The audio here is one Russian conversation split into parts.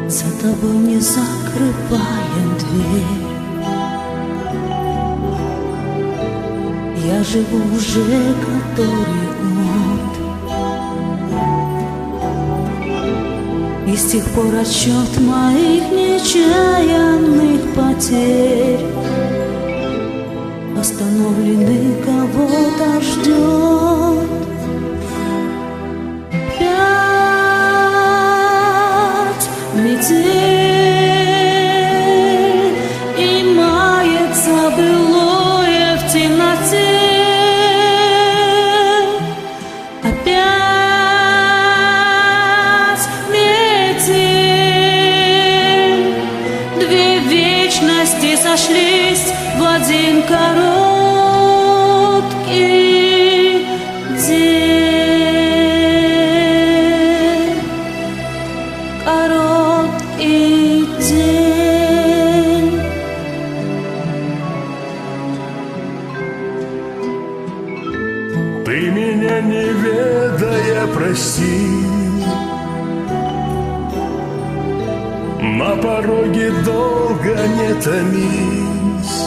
За тобой не закрываем дверь. Я живу уже который год, и с тех пор отсчет моих нечаянных потерь остановленный кого-то ждет. Пять метель, и мается былое в темноте. Опять метель, две вечности сошлись в один короткий день. Короткий день. Ты меня не ведая прости, на пороге долго не томись.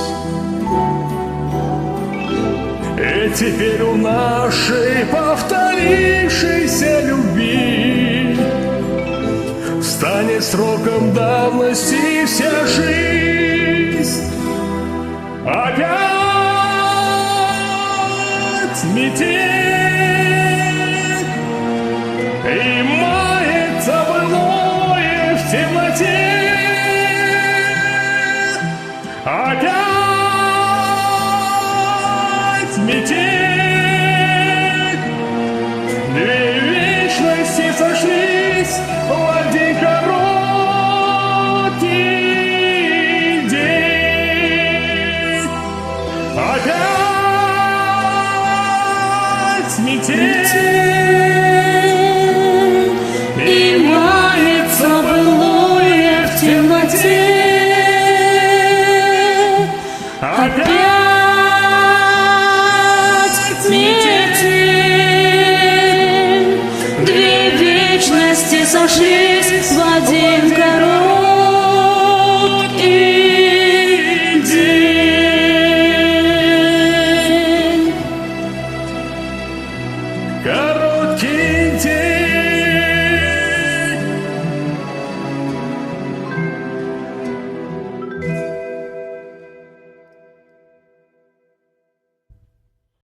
И теперь у нашей повторившейся любви станет сроком давности вся жизнь. Опять метель,